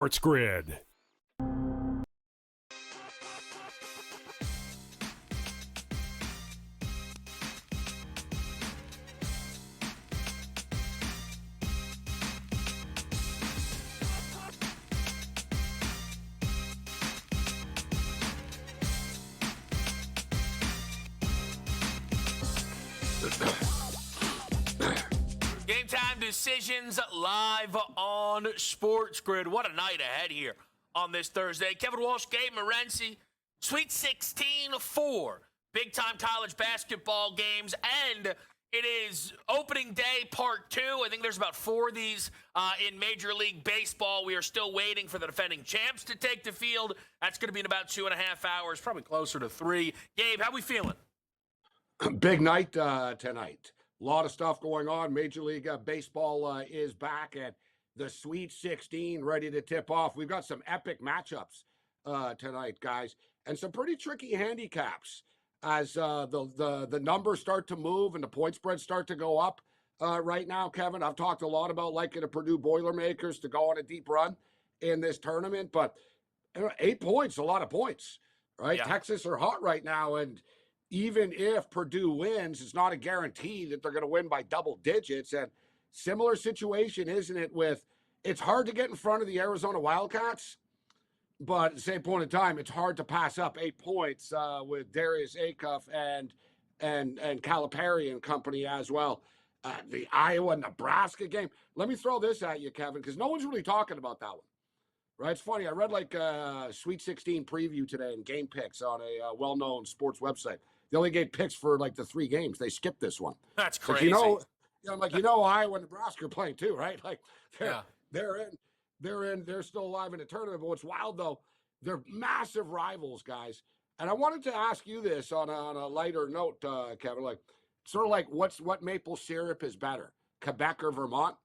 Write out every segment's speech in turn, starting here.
SportsGrid. Game time decisions live on SportsGrid. What a night ahead here on this Thursday. Kevin Walsh, Gabriel Morency, Sweet 16 4 big-time college basketball games, and it is opening day part 2. I think there's about 4 of these in Major League Baseball. We are still waiting for the defending champs to take the field. That's going to be in about 2.5 hours, probably closer to 3. Gabe, how we feeling? Big night tonight. A lot of stuff going on. Major League Baseball is back, and the Sweet 16 ready to tip off. We've got some epic matchups tonight, guys, and some pretty tricky handicaps as the numbers start to move and the point spreads start to go up right now, Kevin. I've talked a lot about liking the Purdue Boilermakers to go on a deep run in this tournament, but 8 points, a lot of points, right? Yeah. Texas are hot right now, and even if Purdue wins, it's not a guarantee that they're going to win by double digits. And similar situation, isn't it, with it's hard to get in front of the Arizona Wildcats, but at the same point in time, it's hard to pass up 8 points with Darius Acuff and Calipari and company as well. The Iowa-Nebraska game. Let me throw this at you, Kevin, because no one's really talking about that one. Right? It's funny. I read like a Sweet 16 preview today and game picks on a well-known sports website. They only gave picks for like the 3 games. They skipped this one. That's crazy. Like, Iowa and Nebraska are playing too, right? Like they're still alive in the tournament. But what's wild though, they're massive rivals, guys. And I wanted to ask you this on a lighter note, Kevin. Like, sort of like what maple syrup is better, Quebec or Vermont?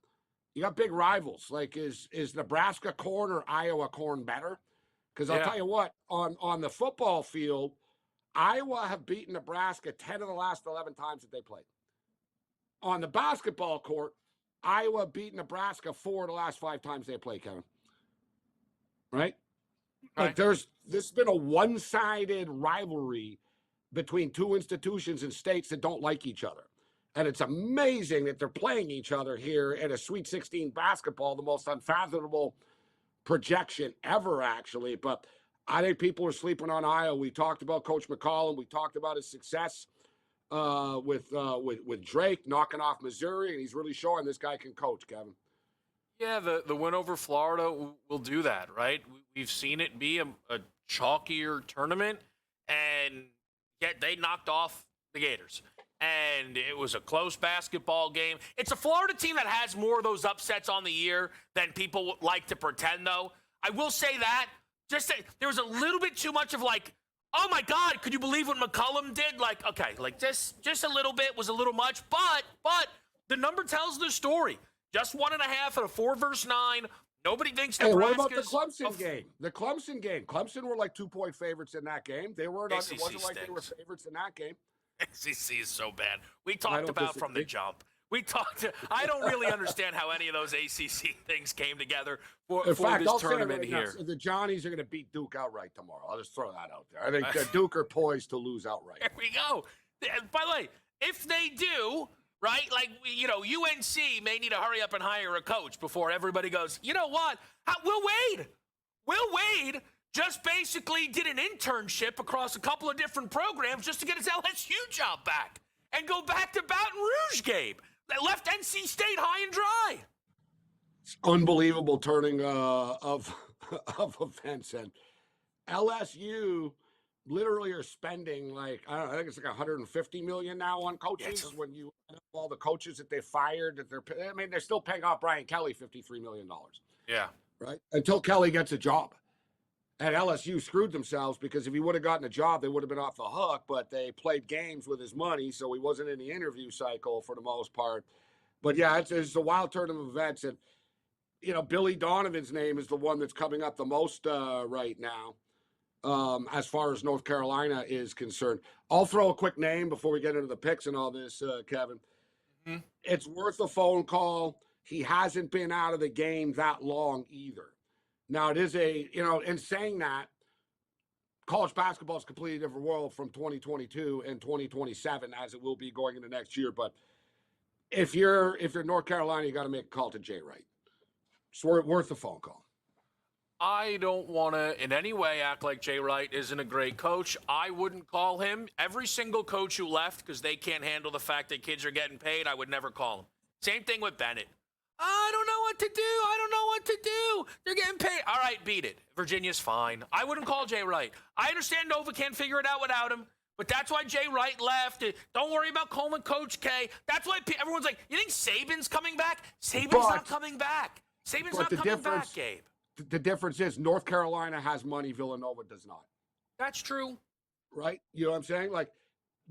You got big rivals. Like, is Nebraska corn or Iowa corn better? Because I'll tell you what, on the football field, Iowa have beaten Nebraska 10 of the last 11 times that they played. On the basketball court, Iowa beat Nebraska 4 of the last 5 times they played, Kevin. Right? Like, this has been a one-sided rivalry between 2 institutions and states that don't like each other. And it's amazing that they're playing each other here in a Sweet 16 basketball, the most unfathomable projection ever, actually. But I think people are sleeping on Iowa. We talked about Coach McCollum. We talked about his success with Drake knocking off Missouri, and he's really showing this guy can coach, Kevin. Yeah, the win over Florida will do that, right? We've seen it be a chalkier tournament, and yet they knocked off the Gators. And it was a close basketball game. It's a Florida team that has more of those upsets on the year than people like to pretend, though. I will say that. Just say, there was a little bit too much of like, oh, my God, could you believe what McCollum did? Like, okay, like just a little bit was a little much. But the number tells the story. Just 1.5 at a 4 versus 9. Nobody thinks Nebraska's... Hey, what about the Clemson game? The Clemson game. Clemson were like 2-point favorites in that game. They weren't. It wasn't like they were favorites in that game. ACC is so bad. We talked about from the jump. I don't really understand how any of those ACC things came together for this tournament here. Now, the Johnnies are going to beat Duke outright tomorrow. I'll just throw that out there. I think Duke are poised to lose outright. There we go. By the way, if they do, right, like, UNC may need to hurry up and hire a coach before everybody goes, you know what? Will Wade just basically did an internship across a couple of different programs just to get his LSU job back and go back to Baton Rouge, Gabe. They left NC State high and dry. It's unbelievable turning of events. And LSU literally are spending like, I think it's like $150 million now on coaches. When you add up all the coaches that they fired, they're still paying off Brian Kelly $53 million. Yeah. Right? Until Kelly gets a job. And LSU screwed themselves because if he would have gotten a job, they would have been off the hook, but they played games with his money, so he wasn't in the interview cycle for the most part. But, yeah, it's a wild turn of events. And, Billy Donovan's name is the one that's coming up the most right now as far as North Carolina is concerned. I'll throw a quick name before we get into the picks and all this, Kevin. Mm-hmm. It's worth a phone call. He hasn't been out of the game that long either. Now it is in saying that, college basketball is a completely different world from 2022 and 2027 as it will be going into next year. But if you're North Carolina, you got to make a call to Jay Wright. It's worth the phone call. I don't want to in any way act like Jay Wright isn't a great coach. I wouldn't call him. Every single coach who left because they can't handle the fact that kids are getting paid, I would never call him. Same thing with Bennett. I don't know what to do. I don't know what to do. They're getting paid. All right, beat it. Virginia's fine. I wouldn't call Jay Wright. I understand Nova can't figure it out without him, but that's why Jay Wright left. Don't worry about Coleman, Coach K. That's why everyone's like, you think Saban's coming back? Saban's not coming back. Saban's not coming back, Gabe. The difference is North Carolina has money, Villanova does not. That's true. Right? You know what I'm saying? Like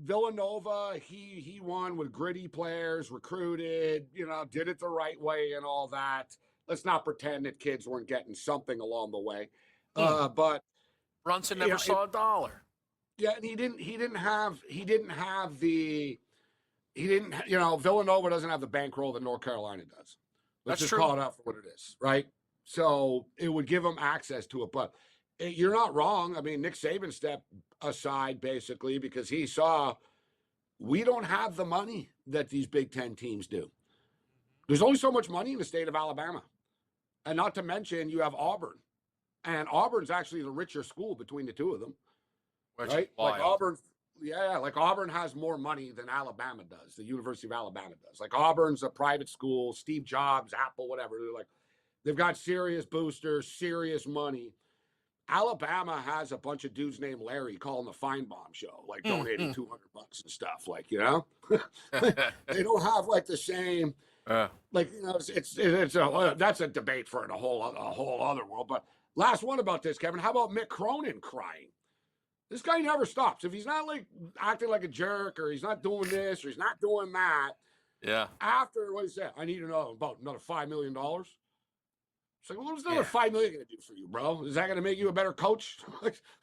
Villanova, he won with gritty players, recruited, did it the right way and all that. Let's not pretend that kids weren't getting something along the way. But Brunson never saw a dollar. Yeah, and Villanova doesn't have the bankroll that North Carolina does. Let's just call it out for what it is, right? So it would give them access to it. But you're not wrong. I mean, Nick Saban stepped aside basically because he saw we don't have the money that these Big Ten teams do. There's only so much money in the state of Alabama. And not to mention you have Auburn. And Auburn's actually the richer school between the two of them. Right? Like Auburn has more money than Alabama does. The University of Alabama does. Like Auburn's a private school, Steve Jobs, Apple, whatever. They've got serious boosters, serious money. Alabama has a bunch of dudes named Larry calling the Feinbaum show, like donating $200 and stuff. They don't have the same. That's a debate for a whole other world. But last one about this, Kevin. How about Mick Cronin crying? This guy never stops. If he's not acting like a jerk, or he's not doing this, or he's not doing that. Yeah. After what he said, I need to know about another $5 million. It's like, well, what's another $5 million going to do for you, bro? Is that going to make you a better coach?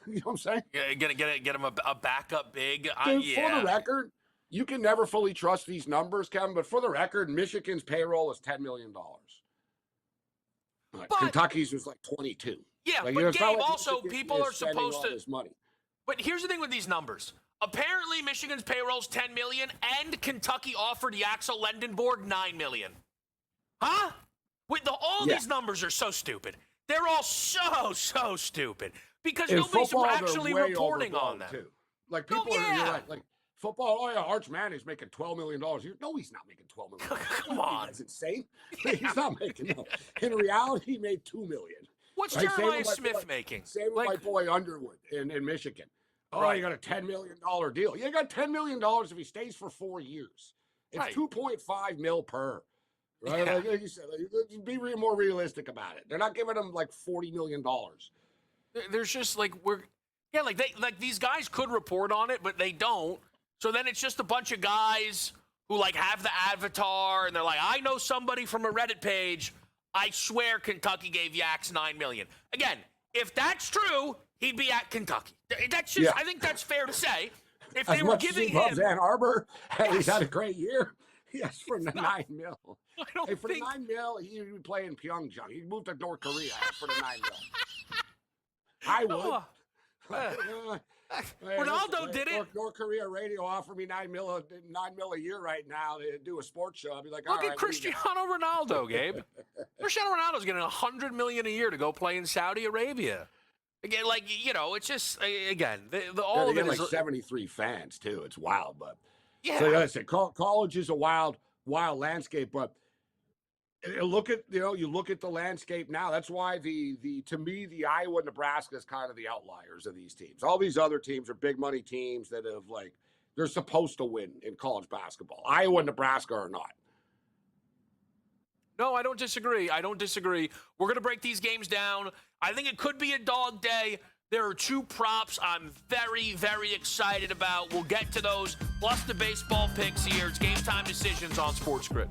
You know what I'm saying? Yeah, get him a backup big. Dude, for the record, you can never fully trust these numbers, Kevin. But for the record, Michigan's payroll is $10 million. Kentucky's was 22. Yeah, but Gabe, also people are supposed to. This money. But here's the thing with these numbers. Apparently, Michigan's payroll's $10 million, and Kentucky offered Yaxel Lendenborg $9 million. Huh? These numbers are so stupid. They're all so stupid because in nobody's football, actually reporting on them. Too. People are football. Oh yeah, Arch Manning's making $12 million. No, he's not making $12 million. Come on, that's insane. He's not making. No. In reality, he made $2 million. What's Jeremiah Smith making? Same with my boy Underwood in Michigan. Oh, you got a $10 million deal. You got $10 million if he stays for 4 years. It's $2.5 million per. Right? Yeah. Like you said, be more realistic about it. They're not giving him $40 million. There's just these guys could report on it, but they don't. So then it's just a bunch of guys who have the avatar, and they're like, I know somebody from a Reddit page. I swear Kentucky gave Yax $9 million. Again, if that's true, he'd be at Kentucky. That's just, I think that's fair to say. If they were giving him Ann Arbor, and he's had a great year. Yes, for the $9 million. For the $9 million, he would play in Pyeongchang. He'd move to North Korea for the $9 million. I would. Ronaldo did it. North Korea radio offered me $9 million a year right now to do a sports show. I'd be like, look at Cristiano Ronaldo, Gabe. Cristiano Ronaldo's getting $100 million a year to go play in Saudi Arabia. Again, it's just all of it is 73 fans too. It's wild, but. Yeah. So I said, college is a wild landscape, but you look at the landscape now. That's why to me the Iowa and Nebraska is kind of the outliers of these teams. All these other teams are big money teams that have they're supposed to win in college basketball. Iowa and Nebraska are not. No, I don't disagree. We're going to break these games down. I think it could be a dog day. There are two props I'm very, very excited about. We'll get to those, plus the baseball picks here. It's Game Time Decisions on SportsGrid.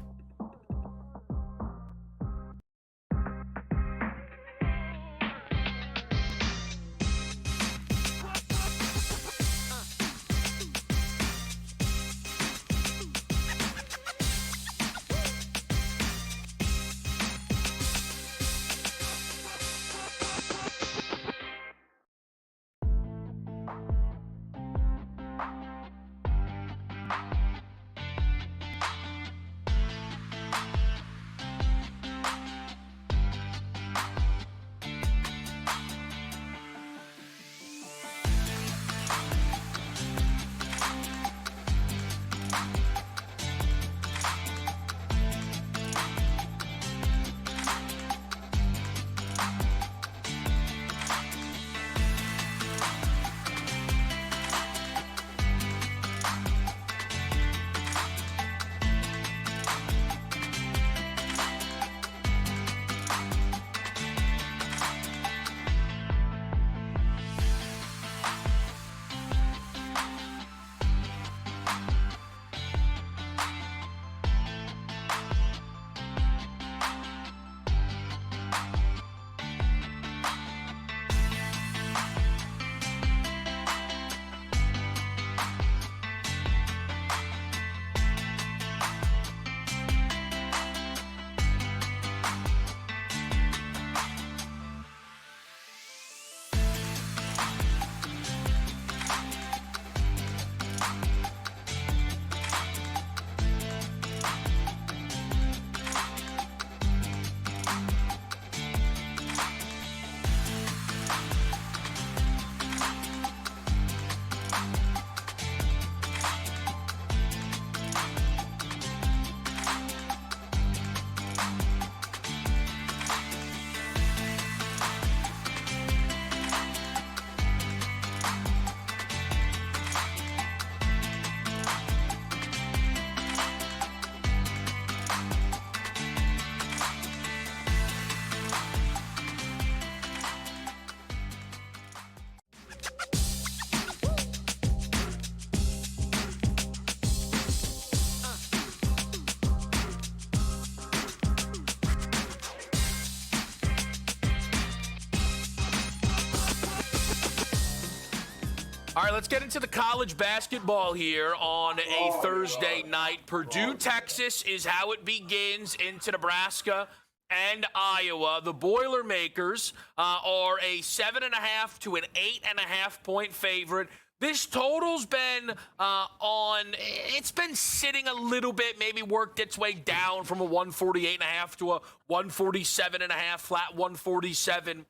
All right, let's get into the college basketball here on a Thursday night. Purdue, Texas is how it begins into Nebraska and Iowa. The Boilermakers are a 7.5 to an 8.5 point favorite. This total's been it's been sitting a little bit, maybe worked its way down from a 148.5 to a 147.5, flat 147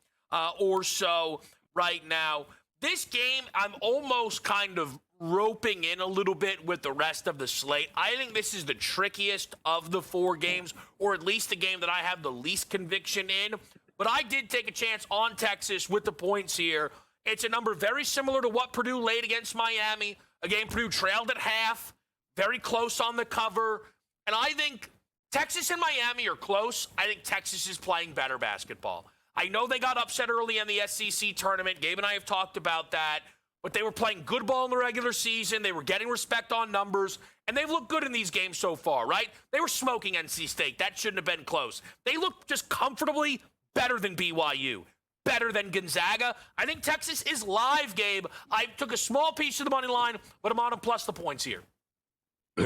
or so right now. This game, I'm almost kind of roping in a little bit with the rest of the slate. I think this is the trickiest of the 4 games, or at least the game that I have the least conviction in. But I did take a chance on Texas with the points here. It's a number very similar to what Purdue laid against Miami. A game Purdue trailed at half, very close on the cover. And I think Texas and Miami are close. I think Texas is playing better basketball. I know they got upset early in the SEC tournament. Gabe and I have talked about that. But they were playing good ball in the regular season. They were getting respect on numbers. And they've looked good in these games so far, right? They were smoking NC State. That shouldn't have been close. They looked just comfortably better than BYU, better than Gonzaga. I think Texas is live, Gabe. I took a small piece of the money line, but I'm on to plus the points here.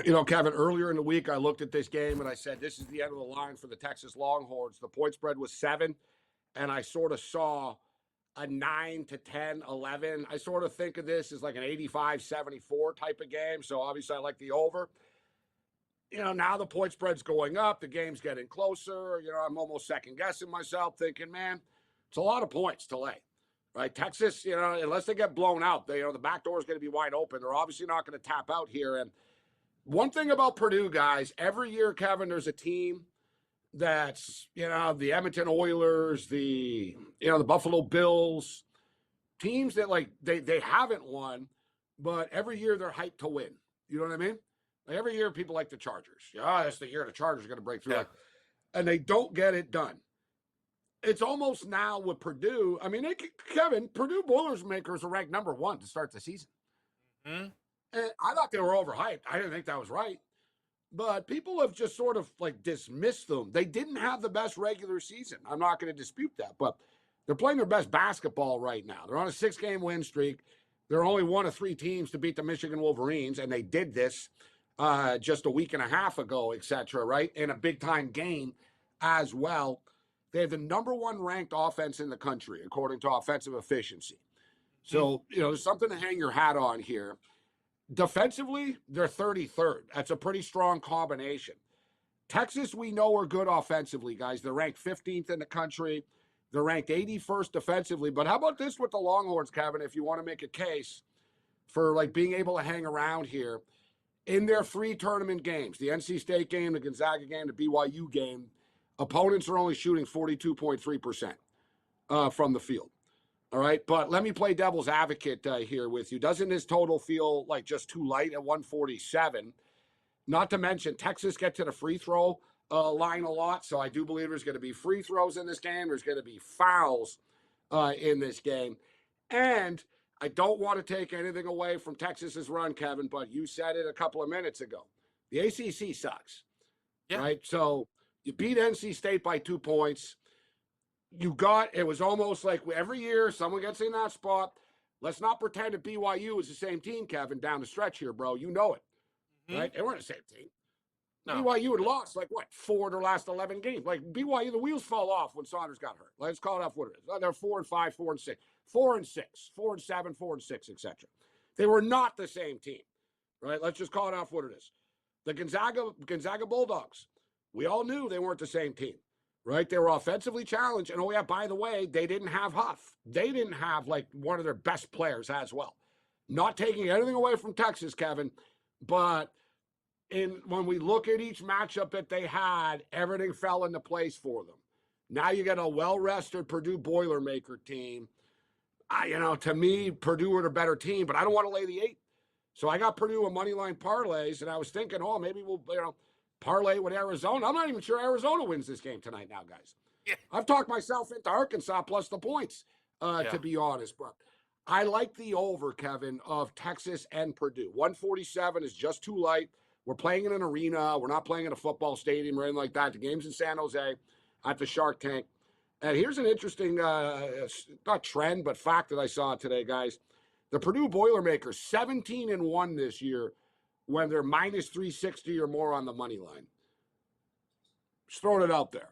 You know, Kevin, earlier in the week, I looked at this game and I said, this is the end of the line for the Texas Longhorns. The point spread was 7. And I sort of saw a 9 to 10, 11. I sort of think of this as like an 85-74 type of game. So obviously I like the over. You know, now the point spread's going up. The game's getting closer. You know, I'm almost second guessing myself thinking, man, it's a lot of points to lay, right? Texas, you know, unless they get blown out, the back door is going to be wide open. They're obviously not going to tap out here. And one thing about Purdue, guys, every year, Kevin, there's a team that's, you know, the Edmonton Oilers, the Buffalo Bills, teams that like they haven't won, but every year they're hyped to win. You know what I mean? Like every year people like the Chargers. Yeah, that's the year the Chargers are going to break through. Yeah. And they don't get it done. It's almost now with Purdue. I mean, Kevin, Purdue Boilermakers are ranked number 1 to start the season. Mm-hmm. And I thought they were overhyped. I didn't think that was right. But people have just sort of like dismissed them. They didn't have the best regular season. I'm not going to dispute that. But they're playing their best basketball right now. They're on a 6-game win streak. They're only one of 3 teams to beat the Michigan Wolverines. And they did this just a week and a half ago, et cetera, right? In a big-time game as well. They have the number 1 ranked offense in the country, according to offensive efficiency. So, you know, there's something to hang your hat on here. Defensively, they're 33rd. That's a pretty strong combination. Texas, we know, are good offensively, guys. They're ranked 15th in the country. They're ranked 81st defensively. But how about this with the Longhorns, Kevin, if you want to make a case for, like, being able to hang around here? In their 3 tournament games, the NC State game, the Gonzaga game, the BYU game, opponents are only shooting 42.3% from the field. All right, but let me play devil's advocate here with you. Doesn't this total feel like just too light at 147? Not to mention, Texas get to the free throw line a lot, so I do believe there's going to be free throws in this game. There's going to be fouls in this game. And I don't want to take anything away from Texas's run, Kevin, but you said it a couple of minutes ago. The ACC sucks, right? So you beat NC State by 2 points. It was almost like every year someone gets in that spot. Let's not pretend that BYU is the same team, Kevin, down the stretch here, bro. You know it, right? They weren't the same team. No. BYU had lost, 4 of their last 11 games. Like, BYU, the wheels fall off when Saunders got hurt. Let's call it off what it is. They're 4-5, 4-6, 4-6, 4-7, 4-6, etc. They were not the same team, right? Let's just call it off what it is. The Gonzaga Bulldogs, we all knew they weren't the same team. Right? They were offensively challenged. And, oh, yeah, by the way, they didn't have Huff. They didn't have, one of their best players as well. Not taking anything away from Texas, Kevin, but when we look at each matchup that they had, everything fell into place for them. Now you got a well-rested Purdue Boilermaker team. To me, Purdue were the better team, but I don't want to lay the 8. So I got Purdue a moneyline parlays, and I was thinking, maybe we'll, parlay with Arizona. I'm not even sure Arizona wins this game tonight now, guys. Yeah. I've talked myself into Arkansas plus the points, to be honest. But I like the over, Kevin, of Texas and Purdue. 147 is just too light. We're playing in an arena. We're not playing in a football stadium or anything like that. The game's in San Jose at the Shark Tank. And here's an interesting, not trend, but fact that I saw today, guys. The Purdue Boilermakers 17-1 this year when they're minus 360 or more on the money line. Just throwing it out there.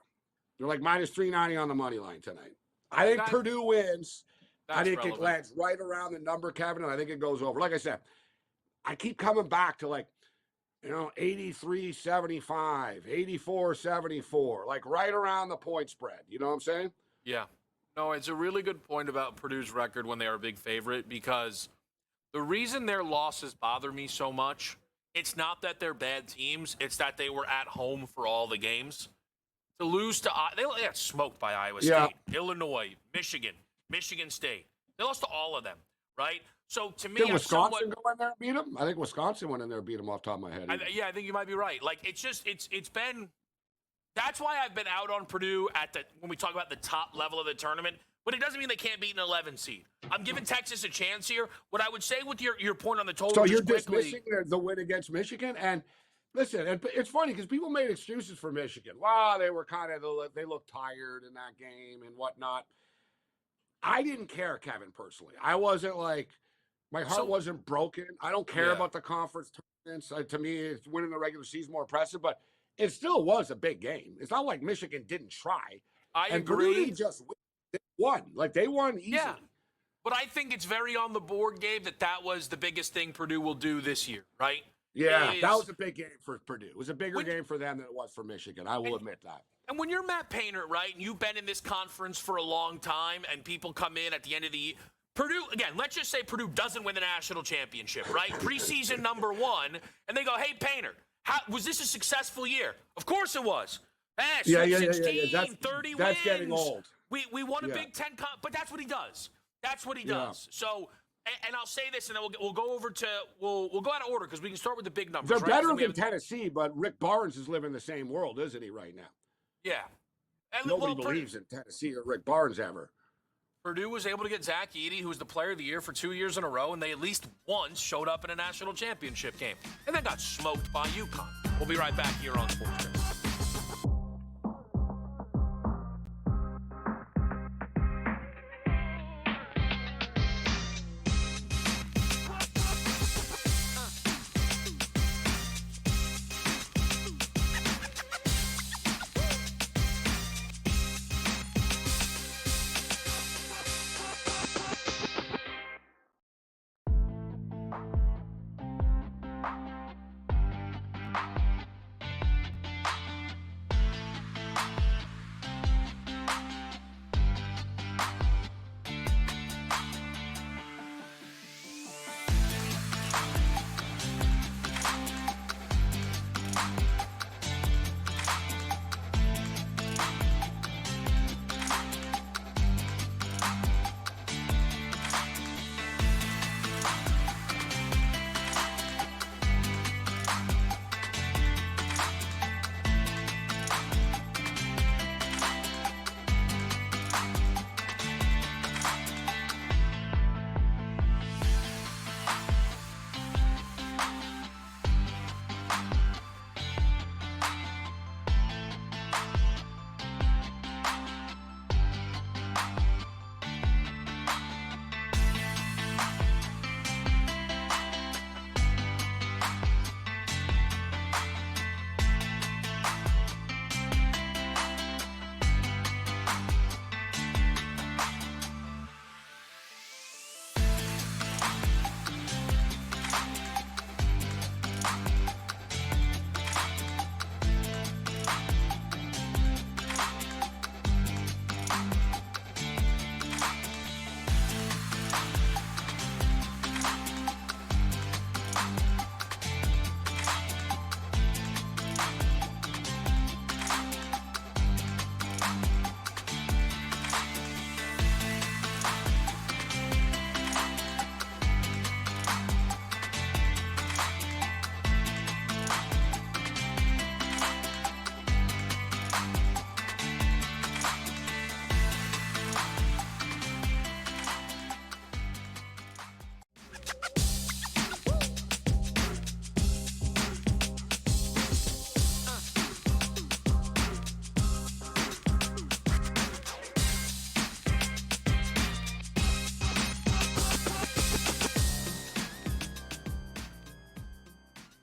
They're like minus 390 on the money line tonight. I think Purdue wins. I think it lands right around the number, Kevin, and I think it goes over. Like I said, I keep coming back to 83-75, 84-74, like right around the point spread. You know what I'm saying? Yeah. No, it's a really good point about Purdue's record when they are a big favorite, because the reason their losses bother me so much, it's not that they're bad teams, it's that they were at home for all the games. To lose to they got smoked by Iowa State, Illinois, Michigan State. They lost to all of them, right? So to me, did Wisconsin go in there and beat them? I think Wisconsin went in there and beat them off the top of my head. I think you might be right. Like it's been. That's why I've been out on Purdue when we talk about the top level of the tournament. But it doesn't mean they can't beat an 11 seed. I'm giving Texas a chance here. What I would say with your point on the total. So you're dismissing the win against Michigan. And listen, it's funny because people made excuses for Michigan. Wow, they were they looked tired in that game and whatnot. I didn't care, Kevin, personally. I wasn't my heart wasn't broken. I don't care about the conference tournaments. To me, winning the regular season more impressive, but it still was a big game. It's not like Michigan didn't try. I agree. Purdue didn't just win. They won. They won easily. Yeah. But I think it's very on the board, Gabe, that was the biggest thing Purdue will do this year, right? Yeah, that was a big game for Purdue. It was a bigger game for them than it was for Michigan. I will admit that. And when you're Matt Painter, right, and you've been in this conference for a long time, and people come in at the end of the year, Purdue, again, let's just say Purdue doesn't win the national championship, right? Preseason number 1, and they go, hey, Painter, was this a successful year? Of course it was. 16, 30 that's wins. Getting old. We won a Big Ten, but that's what he does. That's what he does. So, and I'll say this, and then we'll go over to we'll go out of order because we can start with the big numbers. They're better than Tennessee, but Rick Barnes is living the same world, isn't he, right now? Yeah. And nobody believes in Tennessee or Rick Barnes ever. Purdue was able to get Zach Edey, who was the player of the year for 2 years in a row, and they at least once showed up in a national championship game. And then got smoked by UConn. We'll be right back here on SportsGrid.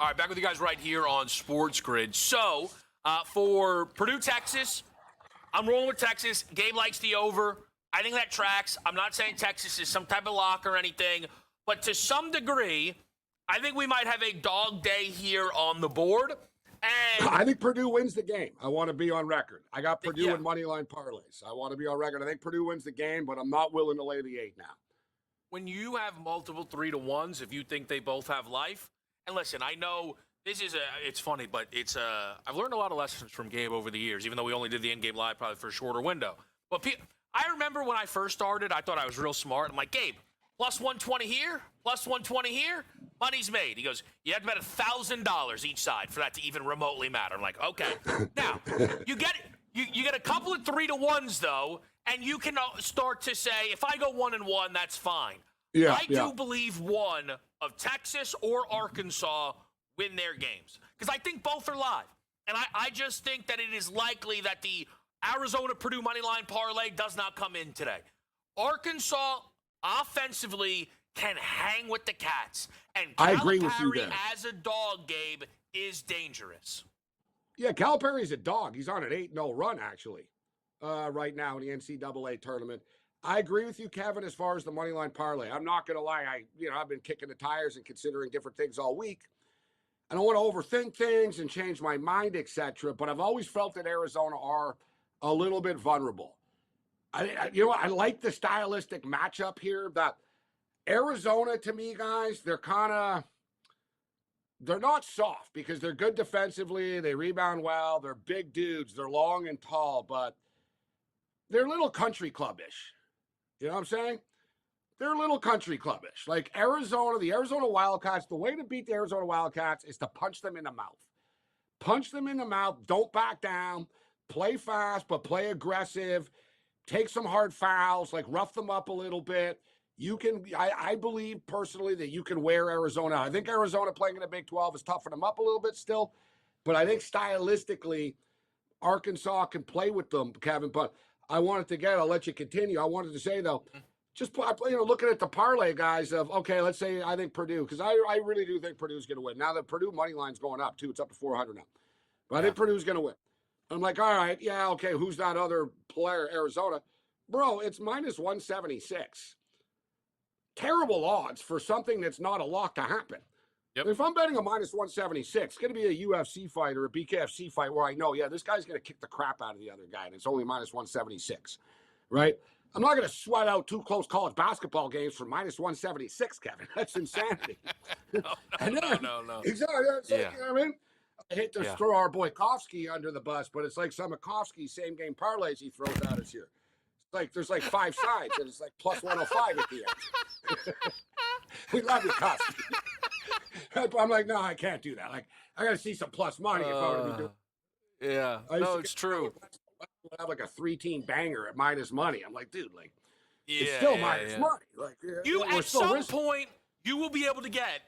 All right, back with you guys right here on SportsGrid. So, for Purdue, Texas, I'm rolling with Texas. Gabe likes the over. I think that tracks. I'm not saying Texas is some type of lock or anything, but to some degree, I think we might have a dog day here on the board. And I think Purdue wins the game. I want to be on record. I got Purdue in moneyline parlays. I want to be on record. I think Purdue wins the game, but I'm not willing to lay the 8 now. When you have multiple 3-1s, if you think they both have life, and listen, I know this is it's funny, but I've learned a lot of lessons from Gabe over the years, even though we only did the in-game live probably for a shorter window. But I remember when I first started, I thought I was real smart. I'm like, Gabe, plus 120 here, plus 120 here, money's made. He goes, you have to bet $1,000 each side for that to even remotely matter. I'm like, okay. Now, you get a couple of 3-1s though, and you can start to say, if I go 1-1, that's fine. Yeah, I do believe one of Texas or Arkansas win their games because I think both are live. And I just think that it is likely that the Arizona-Purdue moneyline parlay does not come in today. Arkansas offensively can hang with the Cats. And I agree with you Calipari there. as a dog, Gabe, is dangerous. Yeah, Calipari's a dog. He's on an 8-0 run, actually, right now in the NCAA tournament. I agree with you, Kevin, as far as the moneyline parlay. I'm not going to lie. I've been kicking the tires and considering different things all week. I don't want to overthink things and change my mind, etc. But I've always felt that Arizona are a little bit vulnerable. I like the stylistic matchup here. That Arizona, to me, guys, they're not soft because they're good defensively. They rebound well. They're big dudes. They're long and tall, but they're a little country clubbish. You know what I'm saying? They're a little country clubbish. Like Arizona, the Arizona Wildcats, the way to beat the Arizona Wildcats is to punch them in the mouth. Punch them in the mouth. Don't back down. Play fast, but play aggressive. Take some hard fouls, like rough them up a little bit. I believe personally that you can wear Arizona. I think Arizona playing in the Big 12 is toughening them up a little bit still. But I think stylistically, Arkansas can play with them, Kevin. But I wanted to I'll let you continue. I wanted to say, though, just looking at the parlay, guys, of, okay, let's say I think Purdue, because I really do think Purdue's going to win. Now that Purdue money line's going up, too. It's up to 400 now. But I think Purdue's going to win. I'm like, all right, yeah, okay, who's that other player, Arizona? Bro, it's minus 176. Terrible odds for something that's not a lock to happen. Yep. If I'm betting a minus 176, it's going to be a UFC fight or a BKFC fight where I know, this guy's going to kick the crap out of the other guy, and it's only minus 176, right? I'm not going to sweat out 2 close college basketball games for minus 176, Kevin. That's insanity. No. Exactly. Like, you know what I mean? I hate to throw our boy Kofsky under the bus, but it's like some of Kofsky's same game parlays he throws at us here. It's like there's like 5 sides, and it's like plus 105 at the end. We love you, Kofsky. I'm like, no, I can't do that. Like, I got to see some plus money if I were to be doing. Yeah, no, it's true. We'll have like a 3-team banger at minus money. I'm like, dude, like, it's still minus money. Like, you at some point, you will be able to get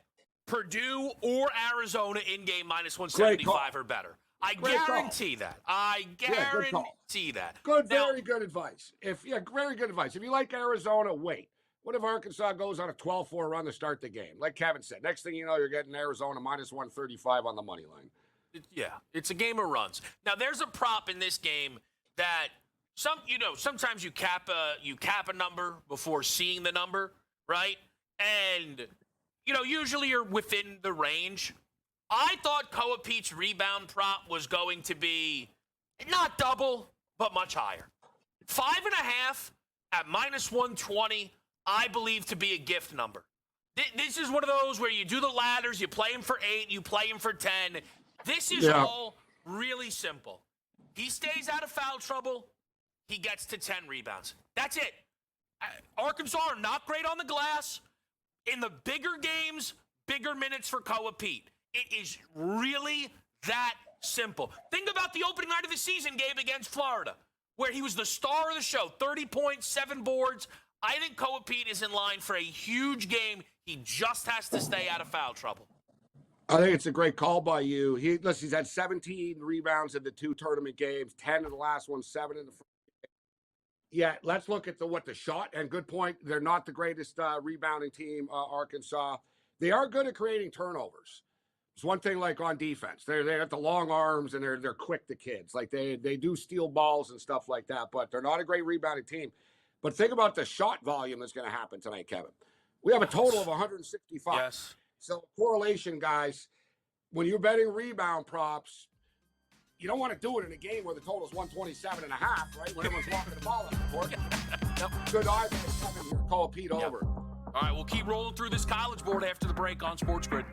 Purdue or Arizona in game minus 175 or better. I guarantee that. I guarantee that. Very good advice. Very good advice. If you like Arizona, wait. What if Arkansas goes on a 12-4 run to start the game? Like Kevin said, next thing you know, you're getting Arizona minus 135 on the money line. It's a game of runs. Now, there's a prop in this game that sometimes you cap a number before seeing the number, right? And usually you're within the range. I thought Koa Pete's rebound prop was going to be not double, but much higher. 5.5 at minus 120, I believe to be a gift number. This is one of those where you do the ladders, you play him for 8, you play him for 10. This is all really simple. He stays out of foul trouble, he gets to 10 rebounds. That's it. Arkansas are not great on the glass. In the bigger games, bigger minutes for Koa Pete. It is really that simple. Think about the opening night of the season, Gabe, against Florida, where he was the star of the show, 30 points, 7 boards. I think Koa Pete is in line for a huge game. He just has to stay out of foul trouble. I think it's a great call by you. He's had 17 rebounds in the 2 tournament games, 10 in the last one, 7 in the first. Yeah, let's look at what the shot, and good point. They're not the greatest rebounding team, Arkansas. They are good at creating turnovers. It's one thing like on defense. They got the long arms and they're quick to kids. Like they do steal balls and stuff like that, but they're not a great rebounding team. But think about the shot volume that's going to happen tonight, Kevin. We have a total of 165. Yes. So correlation, guys, when you're betting rebound props, you don't want to do it in a game where the total is 127 and a half, right? When everyone's walking the ball up the court. Good argument coming here. Call Pete over. All right, we'll keep rolling through this college board after the break on SportsGrid.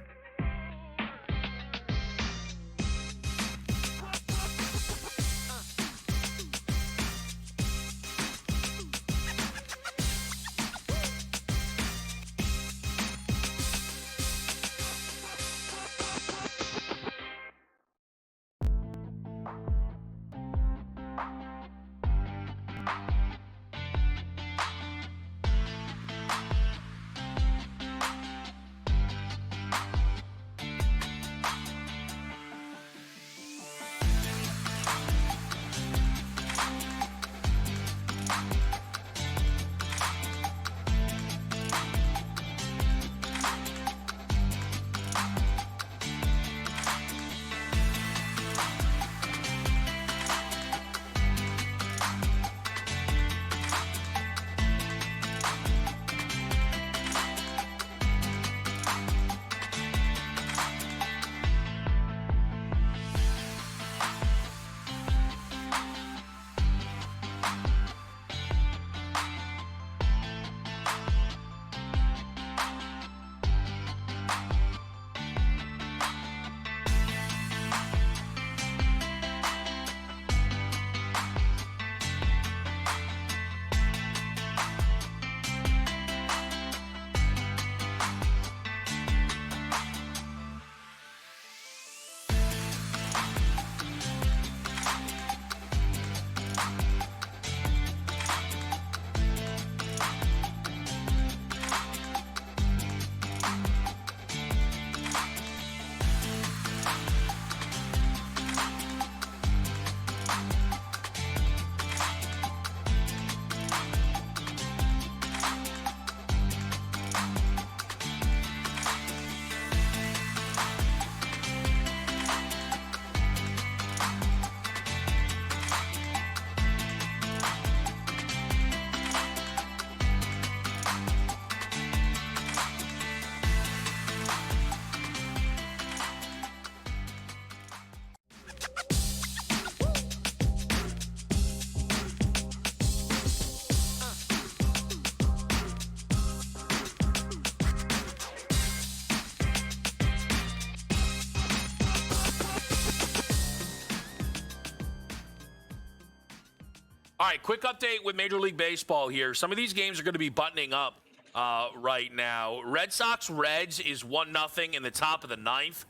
All right, quick update with Major League Baseball here. Some of these games are going to be buttoning up right now. Red Sox Reds is 1-0 in the top of the ninth.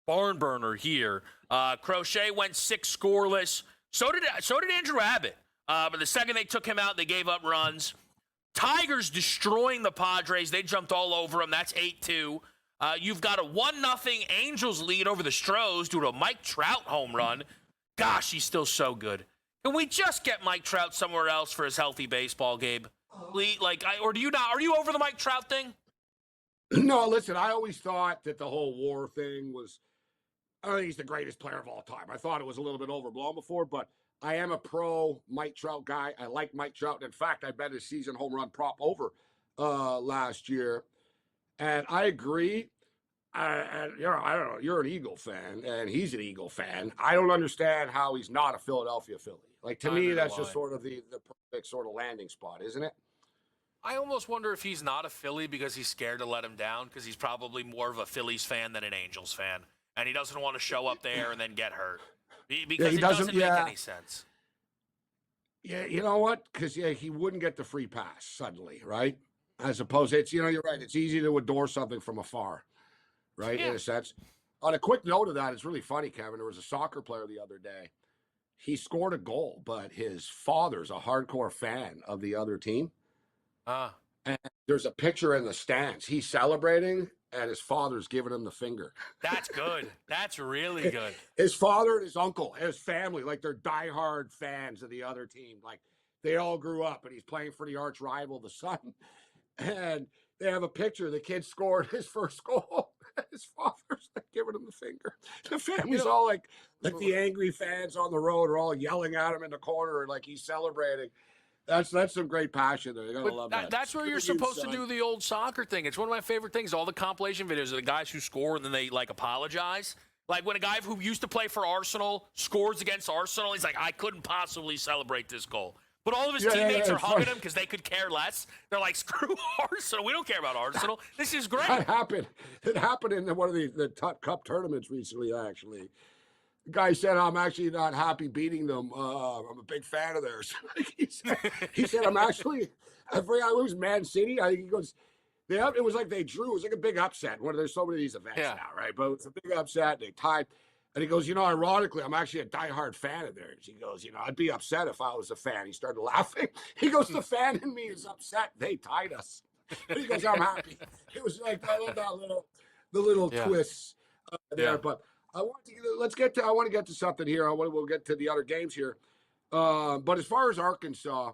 Barn burner here. Crochet went 6 scoreless. So did Andrew Abbott. But the second they took him out, they gave up runs. Tigers destroying the Padres. They jumped all over them. That's 8-2. You've got a 1-0 Angels lead over the Stros due to a Mike Trout home run. Gosh, he's still so good. Can we just get Mike Trout somewhere else for his healthy baseball, Gabe? Or do you not? Are you over the Mike Trout thing? No, listen, I always thought that the whole war thing was, I think he's the greatest player of all time. I thought it was a little bit overblown before, but I am a pro Mike Trout guy. I like Mike Trout. In fact, I bet his season home run prop over last year. And I agree. I don't know. You're an Eagle fan, and he's an Eagle fan. I don't understand how he's not a Philadelphia Philly. Like, to me, that's just sort of the perfect sort of landing spot, isn't it? I almost wonder if he's not a Philly because he's scared to let him down, because he's probably more of a Phillies fan than an Angels fan, and he doesn't want to show up there and then get hurt because it doesn't make any sense. Yeah, you know what? Because he wouldn't get the free pass suddenly, right? As opposed, you're right. It's easy to adore something from afar, right? Yeah. In a sense. On a quick note of that, it's really funny, Kevin. There was a soccer player the other day. He scored a goal, but his father's a hardcore fan of the other team. And there's a picture in the stands. He's celebrating, and his father's giving him the finger. That's good. That's really good. His father and his uncle, his family, like they're diehard fans of the other team. Like they all grew up, and he's playing for the arch rival, the son. And they have a picture. The kid scored his first goal. His father's like giving him the finger. The family's all like the angry fans on the road are all yelling at him in the corner, like he's celebrating. That's some great passion there. You gotta love that. That's where you're supposed to do the old soccer thing. It's one of my favorite things. All the compilation videos of the guys who score and then they like apologize. Like when a guy who used to play for Arsenal scores against Arsenal, he's like, I couldn't possibly celebrate this goal. But all of his teammates are hugging him because they could care less. They're like, screw Arsenal. We don't care about Arsenal. This is great. That happened. It happened in one of the cup tournaments recently, actually. The guy said, I'm actually not happy beating them. I'm a big fan of theirs. he said, I'm actually, I forgot, it was Man City. I think he goes, it was like they drew. It was like a big upset. There's so many of these events now, right? But it's a big upset. They tied. And he goes, ironically, I'm actually a diehard fan of theirs. He goes, I'd be upset if I was a fan. He started laughing. He goes, the fan in me is upset. They tied us. And he goes, I'm happy. It was like the little twists there. But I want to get to something here. We'll get to the other games here. But as far as Arkansas,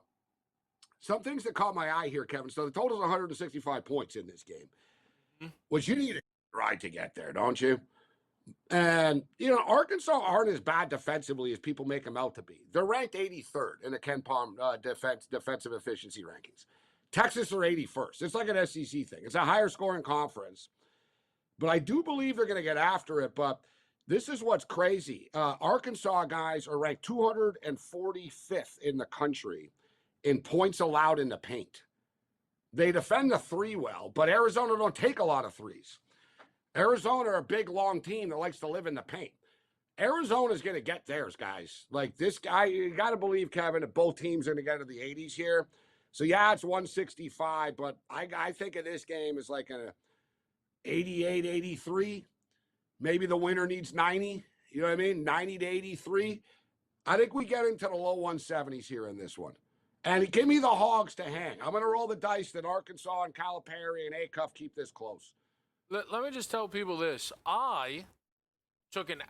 some things that caught my eye here, Kevin. So the total is 165 points in this game, which you need a ride to get there, don't you? And, Arkansas aren't as bad defensively as people make them out to be. They're ranked 83rd in the Ken Palm defensive efficiency rankings. Texas are 81st. It's like an SEC thing. It's a higher scoring conference. But I do believe they're going to get after it. But this is what's crazy. Arkansas guys are ranked 245th in the country in points allowed in the paint. They defend the three well, but Arizona don't take a lot of threes. Arizona are a big, long team that likes to live in the paint. Arizona's going to get theirs, guys. Like this guy, you got to believe, Kevin, that both teams are going to get to the 80s here. So, yeah, it's 165, but I think of this game as like an 88, 83. Maybe the winner needs 90. You know what I mean? 90 to 83. I think we get into the low 170s here in this one. And give me the Hogs to hang. I'm going to roll the dice that Arkansas and Calipari and Acuff keep this close. Let me just tell people this. I took an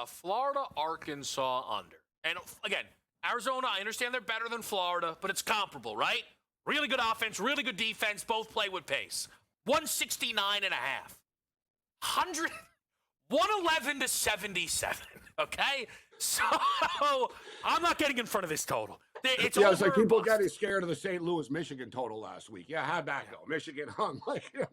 Florida-Arkansas under. And, again, Arizona, I understand they're better than Florida, but it's comparable, right? Really good offense, really good defense, both play with pace. 169 and a half. 111 to 77, okay? So I'm not getting in front of this total. It's like people getting scared of the St. Louis, Michigan total last week. Yeah, how'd that go? Michigan hung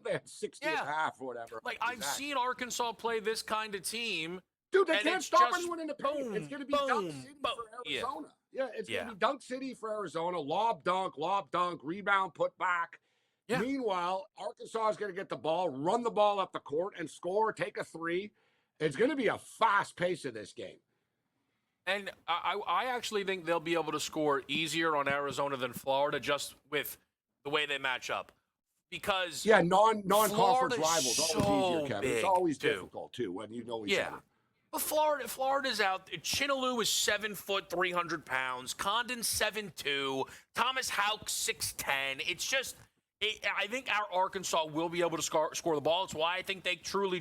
they had 60 and a half or whatever. Like I've seen Arkansas play this kind of team. Dude, they can't stop anyone in the paint. It's going to be Dunk City for Arizona. Yeah, it's going to be Dunk City for Arizona. Lob, dunk, rebound, put back. Yeah. Meanwhile, Arkansas is going to get the ball, run the ball up the court, and score, take a three. It's going to be a fast pace of this game. And I actually think they'll be able to score easier on Arizona than Florida just with the way they match up. Because non-conference rivals so always easier, Kevin. It's always too. difficult too when you know each other. But Florida's out. Chinaloo is 7 foot, 300 pounds. Condon's 7'2". Thomas Houck 6'10". It's just I think our Arkansas will be able to score the ball. It's why I think they truly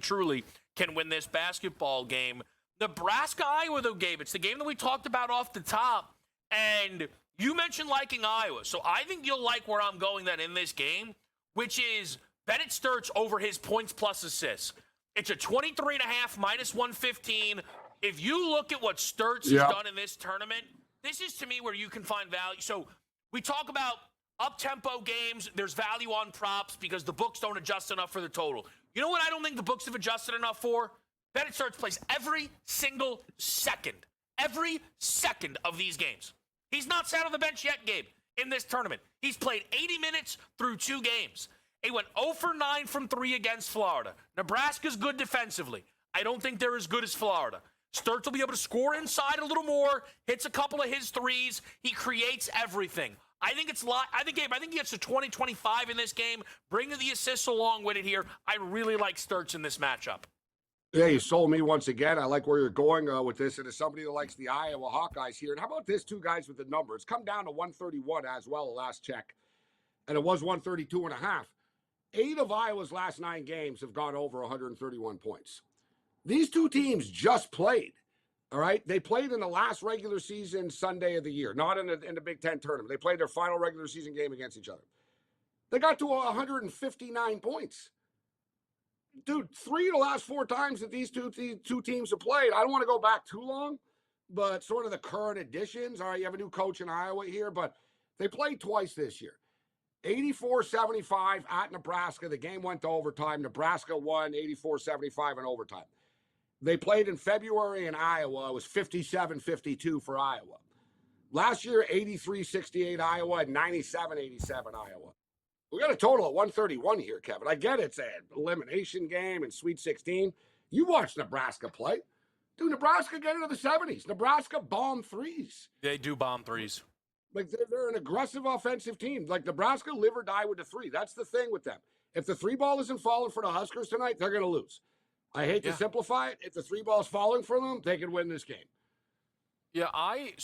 can win this basketball game. Nebraska, Iowa, though, Gabe, it's the game that we talked about off the top, and you mentioned liking Iowa, so I think you'll like where I'm going then in this game, which is Bennett Sturts over his points plus assists. It's a 23.5 minus 115. If you look at what Sturts has done in this tournament, this is, to me, where you can find value. So we talk about up-tempo games. There's value on props because the books don't adjust enough for the total. You know what I don't think the books have adjusted enough for? Bennett Sturts plays every single second of these games. He's not sat on the bench yet, Gabe, in this tournament. He's played 80 minutes through 2 games. He went 0 for 9 from 3 against Florida. Nebraska's good defensively. I don't think they're as good as Florida. Sturts will be able to score inside a little more, hits a couple of his threes. He creates everything. I think Gabe, he gets to 20-25 in this game. Bring the assists along with it here. I really like Sturts in this matchup. Yeah, you sold me once again. I like where you're going with this. And as somebody that likes the Iowa Hawkeyes here, and how about this 2 guys with the number? It's come down to 131 as well, last check. And it was 132 and a half. 8 of Iowa's last 9 games have gone over 131 points. These 2 teams just played, all right? They played in the last regular season Sunday of the year, not in the Big Ten tournament. They played their final regular season game against each other. They got to 159 points. dude, 3 of the last 4 times that these two teams have played, I don't want to go back too long, but sort of the current additions. All right, you have a new coach in Iowa here, but they played twice this year. 84-75 at Nebraska. The game went to overtime. Nebraska won 84-75 in overtime. They played in February in Iowa. It was 57-52 for Iowa. Last year, 83-68 Iowa and 97-87 Iowa. We got a total of 131 here, Kevin. I get it's an elimination game and Sweet 16. You watch Nebraska play. Dude, Nebraska get into the 70s. Nebraska bomb threes. They do bomb threes. Like, they're an aggressive offensive team. Like, Nebraska live or die with the three. That's the thing with them. If the three ball isn't falling for the Huskers tonight, they're going to lose. I hate to simplify it. If the three ball is falling for them, they can win this game. Yeah, I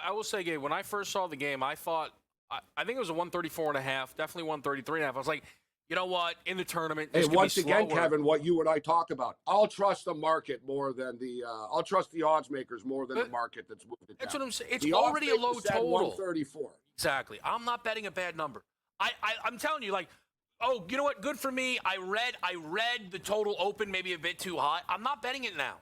will say, Gabe, when I first saw the game, I thought, I think it was a 134.5, definitely 133.5. I was like, you know what? In the tournament, this once be again, slower. Kevin, what you and I talked about, I'll trust the market more than I'll trust the odds makers more than the market that's moving it down. That's what I'm saying. It's the already a low total. 134. Exactly. I'm not betting a bad number. I'm telling you, like, oh, you know what? Good for me. I read the total open maybe a bit too high. I'm not betting it now.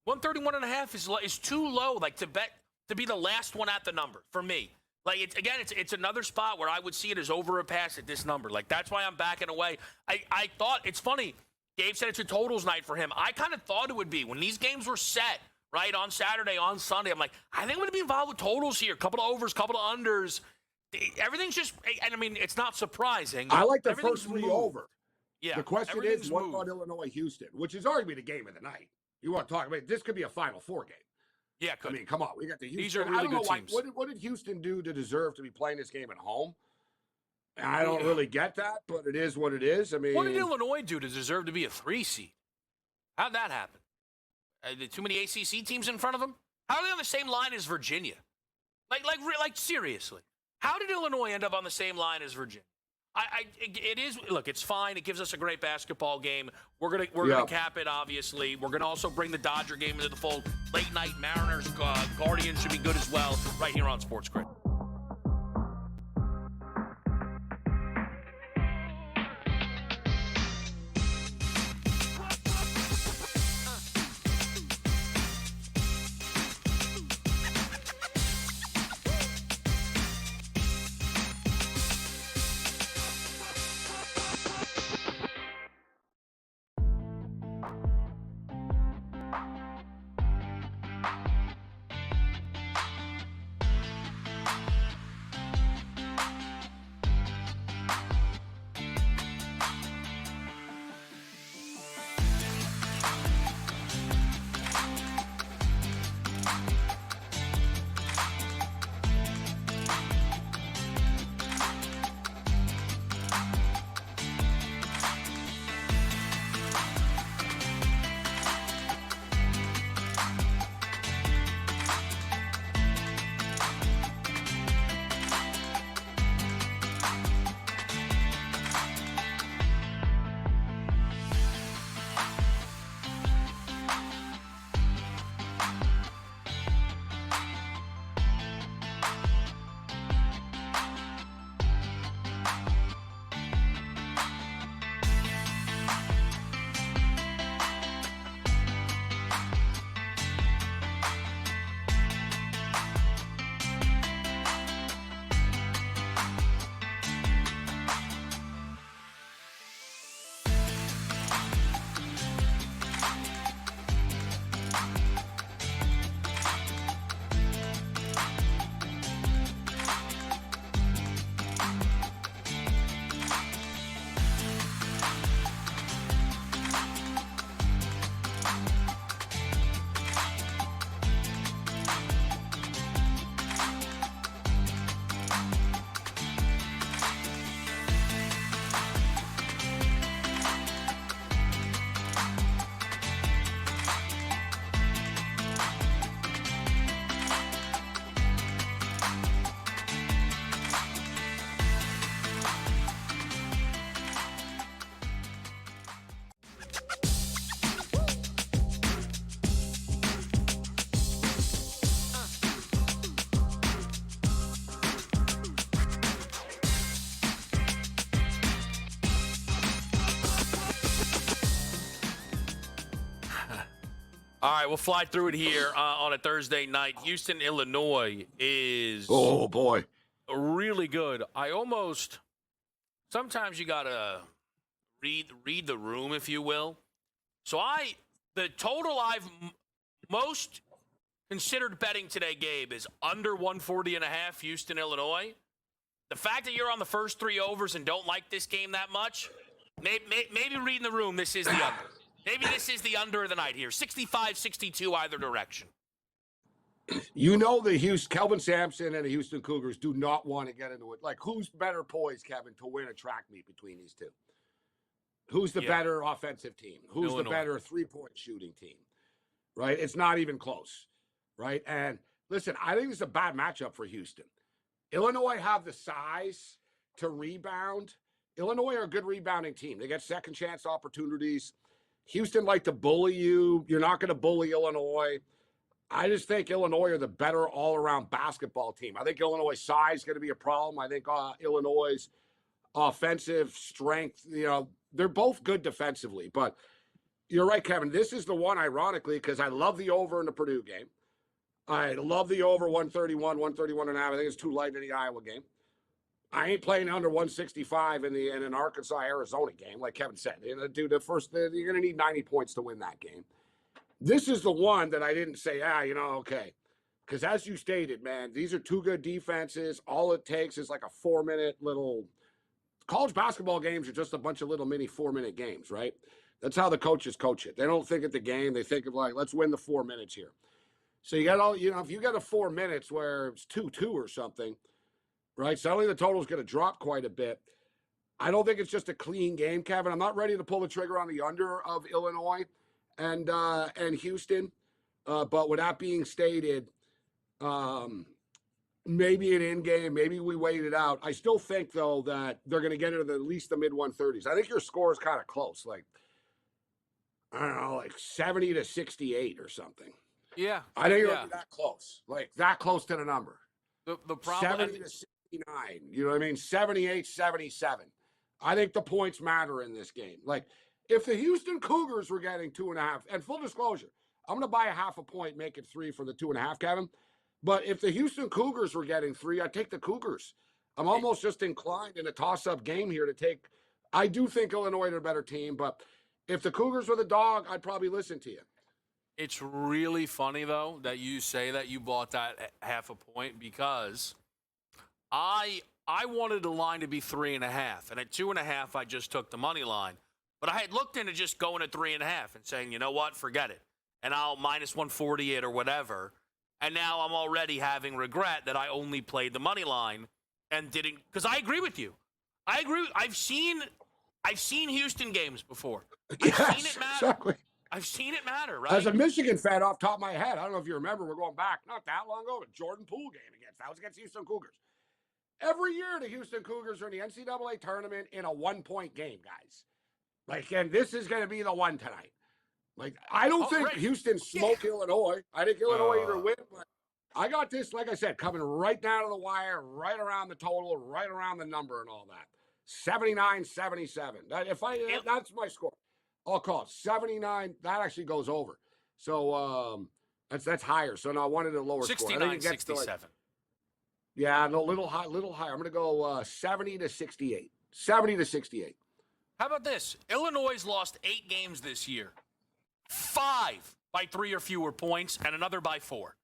131.5 is too low, like, to bet to be the last one at the number for me. Like, it's another spot where I would see it as over a pass at this number. Like, that's why I'm backing away. I thought, it's funny, Dave said it's a totals night for him. I kind of thought it would be. When these games were set, right, on Saturday, on Sunday, I'm like, I think I'm going to be involved with totals here. Couple of overs, couple of unders. Everything's just, and I mean, it's not surprising. I like the first three over. Yeah. The question is, what about Illinois-Houston, which is arguably the game of the night? You want to talk about this? Could be a Final Four game. Yeah, I mean, come on. We got the Houston. These are really good teams. What did Houston do to deserve to be playing this game at home? I don't really get that, but it is what it is. I mean, what did Illinois do to deserve to be a 3 seed? How'd that happen? Too many ACC teams in front of them? How are they on the same line as Virginia? Like seriously. How did Illinois end up on the same line as Virginia? It is, look, it's fine. It gives us a great basketball game. We're gonna cap it, obviously. We're gonna also bring the Dodger game into the fold. Late night Mariners, Guardians should be good as well, right here on SportsGrid. All right, we'll fly through it here on a Thursday night. Houston, Illinois is Oh boy, really good. Sometimes you gotta read the room, if you will. So the total I've most considered betting today, Gabe, is under 140.5 Houston, Illinois. The fact that you're on the first 3 overs and don't like this game that much, maybe reading the room, this is the under. Maybe this is the under of the night here. 65-62 either direction. you know the Kelvin Sampson and the Houston Cougars do not want to get into it. Like, who's better poised, Kevin, to win a track meet between these two? Who's the better offensive team? Who's Illinois. The better three-point shooting team? Right? It's not even close. Right? And listen, I think it's a bad matchup for Houston. Illinois have the size to rebound. Illinois are a good rebounding team. They get second chance opportunities. Houston like to bully you. You're not going to bully Illinois. I just think Illinois are the better all-around basketball team. I think Illinois' size is going to be a problem. I think Illinois' offensive strength, they're both good defensively. But you're right, Kevin. This is the one, ironically, because I love the over in the Purdue game. I love the over 131, 131.5. I think it's too light in the Iowa game. I ain't playing under 165 in an Arkansas-Arizona game, like Kevin said. Dude, you're going to need 90 points to win that game. This is the one that I didn't say, okay. Because as you stated, man, these are two good defenses. All it takes is like a 4-minute little – college basketball games are just a bunch of little mini 4-minute games, right? That's how the coaches coach it. They don't think of the game. They think of like, let's win the 4 minutes here. So you got if you got a 4 minutes where it's 2-2 or something – right? Suddenly the total is going to drop quite a bit. I don't think it's just a clean game, Kevin. I'm not ready to pull the trigger on the under of Illinois and Houston. But with that being stated, maybe an in-game, maybe we wait it out. I still think, though, that they're going to get into at least the mid-130s. I think your score is kind of close, like, I don't know, like 70-68 or something. Yeah. I think you're that close, like that close to the number. The problem 70-69, you know what I mean? 78-77. I think the points matter in this game. Like, if the Houston Cougars were getting 2.5, and full disclosure, I'm going to buy a half a point, make it 3 for the 2.5, Kevin. But if the Houston Cougars were getting 3, I'd take the Cougars. I'm almost just inclined in a toss-up game here to take. I do think Illinois are a better team, but if the Cougars were the dog, I'd probably listen to you. It's really funny, though, that you say that you bought that half a point because I wanted the line to be 3.5, and at 2.5, I just took the money line. But I had looked into just going at 3.5 and saying, you know what, forget it, and I'll minus 140 it or whatever. And now I'm already having regret that I only played the money line and didn't, because I agree with you. I agree. I've seen Houston games before. I've seen it matter. Exactly. I've seen it matter, right? As a Michigan fan, off the top of my head, I don't know if you remember, we're going back not that long ago, a Jordan Poole game that was against Houston Cougars. Every year, the Houston Cougars are in the NCAA tournament in a 1-point game, guys. Like, and this is going to be the one tonight. Like, I don't think Houston smoked Illinois. I think Illinois either win, but I got this, like I said, coming right down to the wire, right around the total, right around the number and all that. 79-77. That's my score. I'll call it 79. That actually goes over. So that's higher. So now I wanted a lower 69-67. Like, yeah, no, little higher. I'm going to go 70-68. 70-68. How about this? Illinois lost 8 games this year. 5 by 3 or fewer points, and another by 4.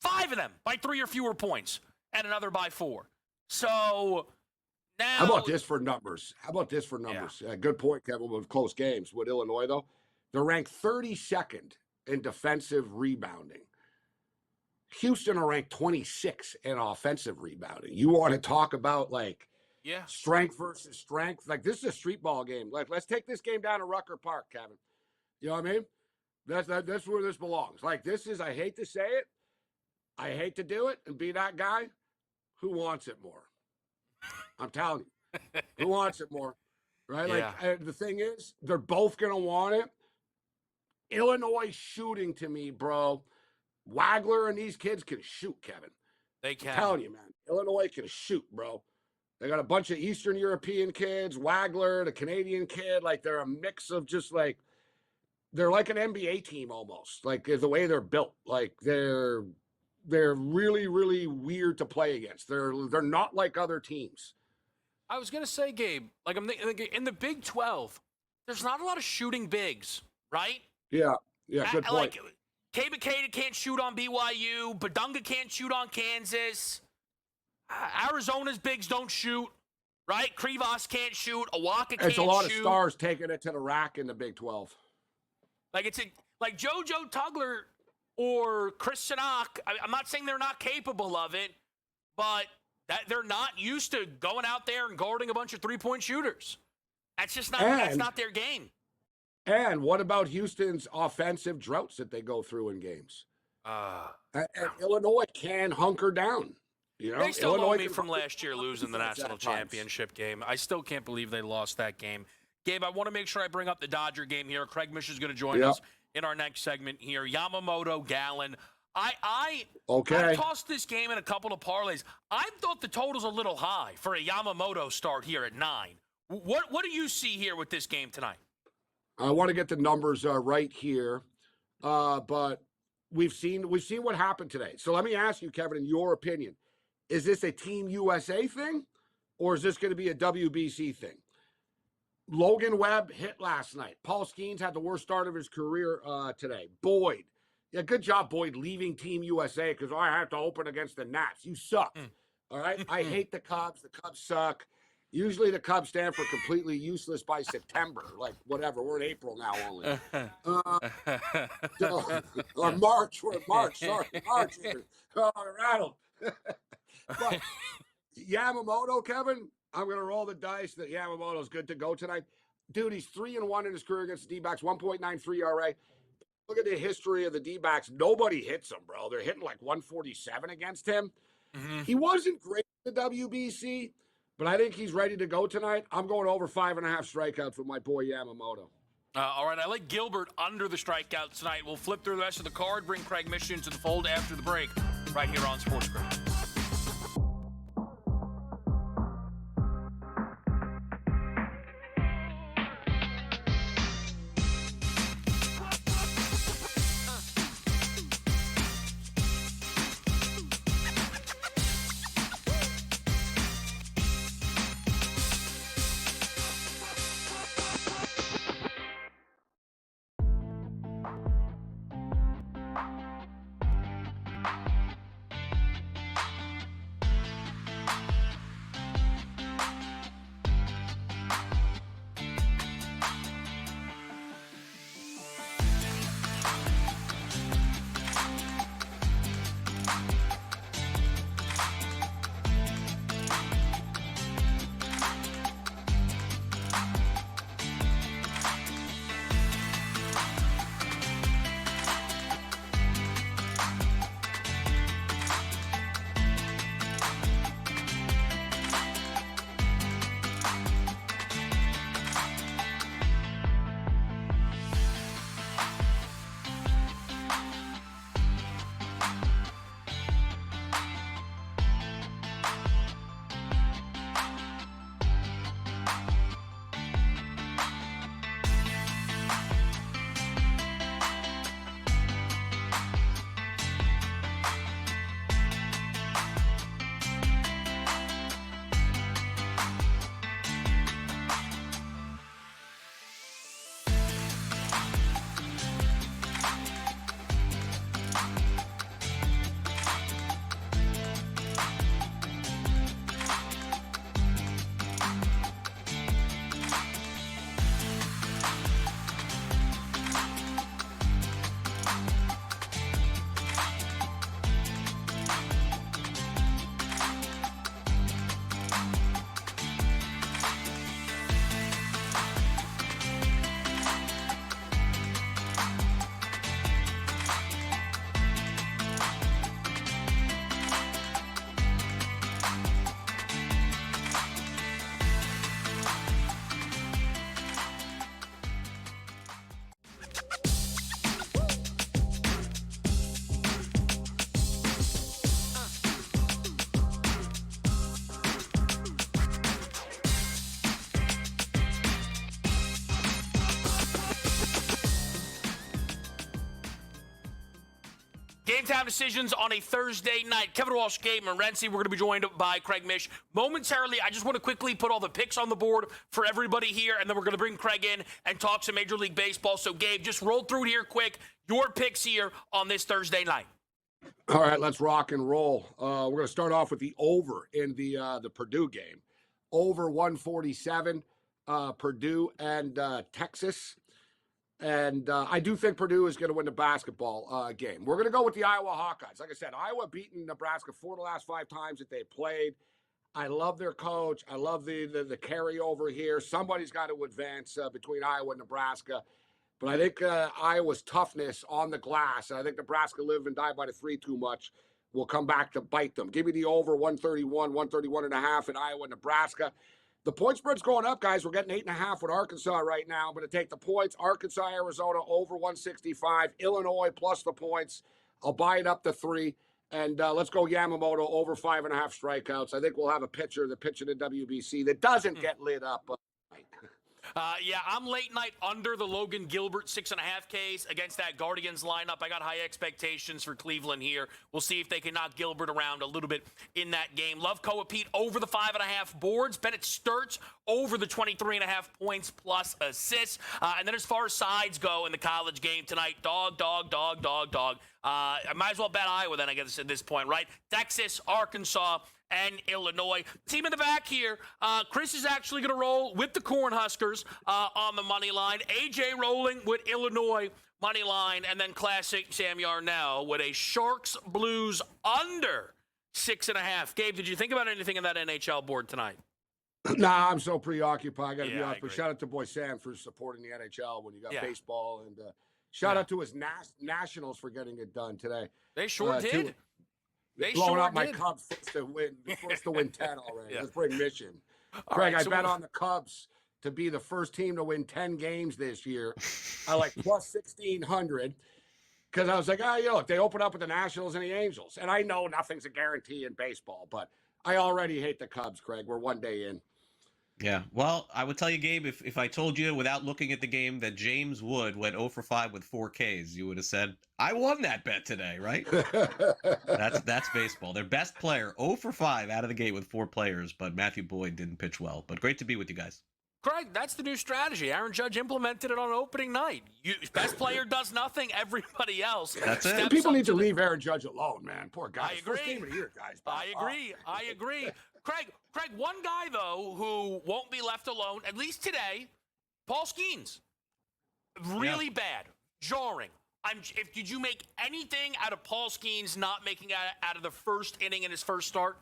5 of them by 3 or fewer points, and another by 4. So now, how about this for numbers? Yeah. Good point, Kevin, with close games. With Illinois, though, they're ranked 32nd in defensive rebounding. Houston are ranked 26 in offensive rebounding. You want to talk about, like, strength versus strength? Like, this is a street ball game. Like, let's take this game down to Rucker Park, Kevin. You know what I mean? That's where this belongs. Like, this is, I hate to say it, I hate to do it and be that guy. Who wants it more? I'm telling you. Who wants it more? Right? Like, the thing is, they're both going to want it. Illinois shooting to me, bro. Wagler and these kids can shoot, Kevin. They can. I'm telling you, man. Illinois can shoot, bro. They got a bunch of Eastern European kids, Wagler, the Canadian kid. Like, they're a mix of just, like, they're like an NBA team almost, like the way they're built. Like they're really, really weird to play against. They're not like other teams. I was gonna say, Gabe, like I'm thinking in the Big 12, there's not a lot of shooting bigs, right? Yeah, yeah, good point. Like K. Makeda can't shoot on BYU. Badunga can't shoot on Kansas. Arizona's bigs don't shoot, right? Krivas can't shoot. Awaka can't shoot. It's a lot of stars taking it to the rack in the Big 12. Like like JoJo Tugler or Chris Sinak. I'm not saying they're not capable of it, but that they're not used to going out there and guarding a bunch of 3-point shooters. That's just not that's not their game. And what about Houston's offensive droughts that they go through in games? And Illinois can hunker down. You know, they still Illinois owe me from last year losing the national championship game. I still can't believe they lost that game. Gabe, I want to make sure I bring up the Dodger game here. Craig Mish is going to join us in our next segment here. Yamamoto, Gallen. I tossed this game in a couple of parlays. I thought the total's a little high for a Yamamoto start here at 9. What do you see here with this game tonight? I want to get the numbers right here, but we've seen what happened today. So let me ask you, Kevin, in your opinion, is this a Team USA thing, or is this going to be a WBC thing? Logan Webb hit last night. Paul Skeens had the worst start of his career today. Boyd, yeah, good job, Boyd, leaving Team USA because I have to open against the Nats. You suck. All right, I hate the Cubs. The Cubs suck. Usually the Cubs stand for completely useless by September. Like, whatever. We're in April now only. Or March. We're in March. Sorry, March. Oh, I'm rattled. But Yamamoto, Kevin, I'm going to roll the dice that Yamamoto's good to go tonight. Dude, he's 3-1 in his career against the D-backs, 1.93 ERA. Look at the history of the D-backs. Nobody hits him, bro. They're hitting like 147 against him. Mm-hmm. He wasn't great at the WBC, but I think he's ready to go tonight. I'm going over 5.5 strikeouts with my boy Yamamoto. All right, I like Gilbert under the strikeouts tonight. We'll flip through the rest of the card, bring Craig Mish into the fold after the break, right here on SportsGrid. Game time decisions on a Thursday night. Kevin Walsh, Gabriel Morency. We're going to be joined by Craig Mish momentarily. I just want to quickly put all the picks on the board for everybody here, and then we're going to bring Craig in and talk some Major League Baseball. So, Gabe, just roll through here quick. Your picks here on this Thursday night. All right, let's rock and roll. We're going to start off with the over in the Purdue game. Over 147, Purdue and Texas. And I do think Purdue is going to win the basketball game. We're going to go with the Iowa Hawkeyes. Like I said, Iowa beaten Nebraska 4 of the last 5 times that they played. I love their coach. I love the carryover here. Somebody's got to advance between Iowa and Nebraska. But I think Iowa's toughness on the glass, and I think Nebraska live and die by the 3 too much, will come back to bite them. Give me the over 131 and a half in Iowa, Nebraska. The point spread's going up, guys. We're getting 8.5 with Arkansas right now. I'm going to take the points. Arkansas, Arizona, over 165. Illinois plus the points. I'll buy it up to 3. And let's go Yamamoto over 5.5 strikeouts. I think we'll have a pitcher that pitching in WBC that doesn't get lit up. Yeah, I'm late night under the Logan Gilbert 6.5 Ks against that Guardians lineup. I got high expectations for Cleveland here. We'll see if they can knock Gilbert around a little bit in that game. Love Koa Pete over the 5.5 boards. Bennett Sturts over the 23.5 points plus assists. And then as far as sides go in the college game tonight, dog. I might as well bet Iowa then, I guess, at this point, right? Texas, Arkansas, and Illinois. Team in the back here. Chris is actually going to roll with the Cornhuskers on the money line. AJ rolling with Illinois money line, and then classic Sam Yarnell with a Sharks Blues under 6.5. Gabe, did you think about anything in that NHL board tonight? Nah, I'm so preoccupied. I got to be honest. But agree. shout out to boy Sam for supporting the NHL when you got baseball, and shout out to his Nationals for getting it done today. They sure did. They blowing sure out my did. Cubs to win. Supposed to win 10 already. Yeah. Let's bring Mission. All Craig, right, I so bet on the Cubs to be the first team to win 10 games this year. I like plus 1,600 because I was like, look, they open up with the Nationals and the Angels. And I know nothing's a guarantee in baseball, but I already hate the Cubs, Craig. We're one day in. Yeah, well, I would tell you, Gabe, if I told you without looking at the game that James Wood went 0 for 5 with 4 Ks, you would have said, I won that bet today, right? That's baseball. Their best player, 0 for 5 out of the gate with 4 players, but Matthew Boyd didn't pitch well. But great to be with you guys. Craig, that's the new strategy. Aaron Judge implemented it on opening night. Best player does nothing. Everybody else. That's it. People need to leave Aaron Judge alone, man. Poor guy. I agree. First game of the year, guys. I agree. Craig, one guy, though, who won't be left alone, at least today, Paul Skeens. Really bad. Jarring. Did you make anything out of Paul Skeens not making out of the first inning in his first start?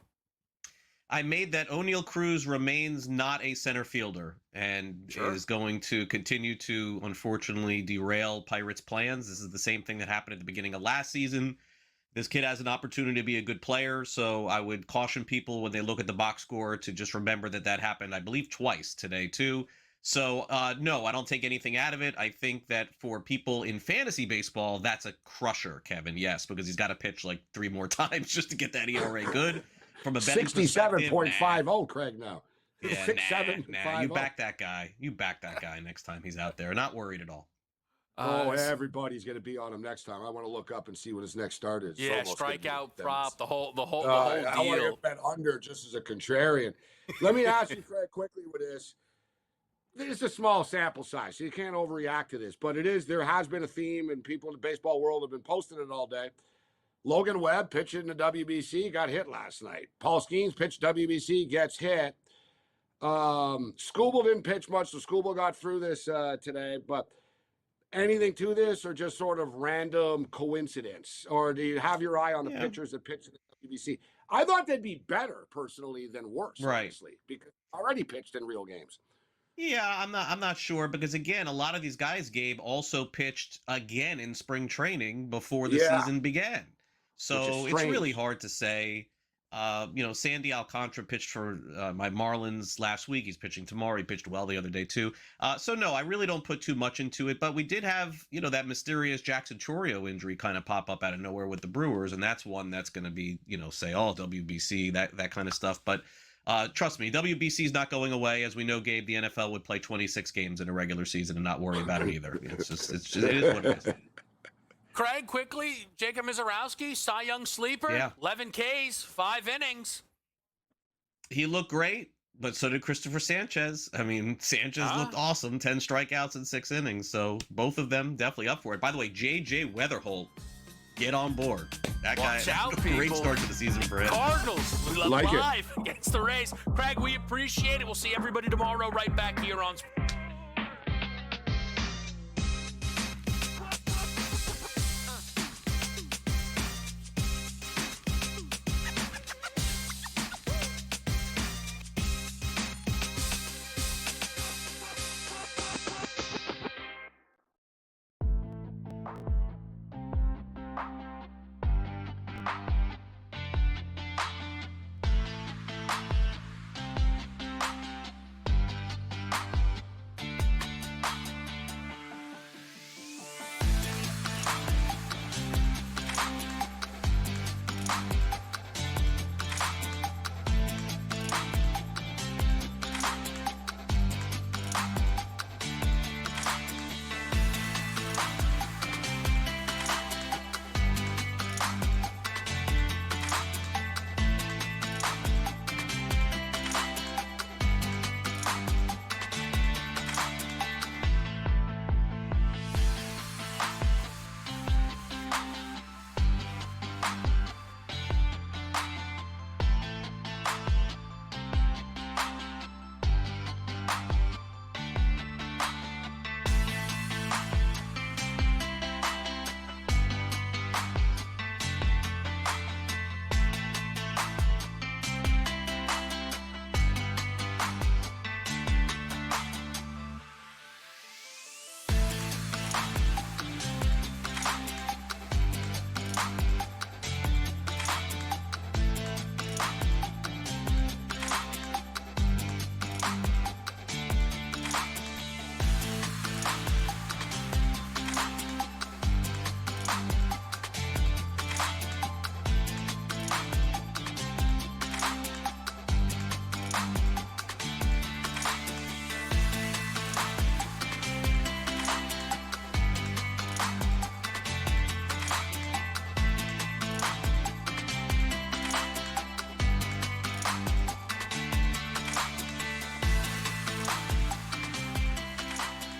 I made that O'Neal Cruz remains not a center fielder and is going to continue to, unfortunately, derail Pirates' plans. This is the same thing that happened at the beginning of last season. This kid has an opportunity to be a good player, so I would caution people when they look at the box score to just remember that happened, I believe, twice today, too. So, no, I don't take anything out of it. I think that for people in fantasy baseball, that's a crusher, Kevin, yes, because he's got to pitch like 3 more times just to get that ERA good. From a betting 67.50, Craig, now. Yeah, 67.50. You back that guy. You back that guy next time he's out there. Not worried at all. Everybody's going to be on him next time. I want to look up and see what his next start is. Yeah, strikeout prop, the whole deal. I want to bet under just as a contrarian. Let me ask you, Craig, quickly with this. It's a small sample size, so you can't overreact to this. But it is. There has been a theme, and people in the baseball world have been posting it all day. Logan Webb pitching the WBC, got hit last night. Paul Skeens pitched WBC, gets hit. Skubal didn't pitch much, so Skubal got through this today. But anything to this, or just sort of random coincidence? Or do you have your eye on the pitchers that pitch in the WBC? I thought they'd be better, personally, than worse, honestly, because already pitched in real games. Yeah, I'm not sure because again, a lot of these guys, Gabe, also pitched again in spring training before the season began. So it's really hard to say. Sandy Alcantara pitched for my Marlins last week. He's pitching tomorrow. He pitched well the other day too. So no, I really don't put too much into it. But we did have, that mysterious Jackson Chourio injury kind of pop up out of nowhere with the Brewers, and that's one that's going to be, say, WBC, that kind of stuff. But trust me, WBC is not going away. As we know, Gabe, the NFL would play 26 games in a regular season and not worry about it either. It is what it is. Craig, quickly, Jacob Mizorowski, Cy Young sleeper, 11 Ks, 5 innings. He looked great, but so did Christopher Sanchez. I mean, Sanchez looked awesome, 10 strikeouts in 6 innings. So both of them definitely up for it. By the way, J.J. Weatherholt, get on board. That Watch guy, out, great people. start to the season for him. Cardinals Like live against the Rays. Craig, we appreciate it. We'll see everybody tomorrow right back here on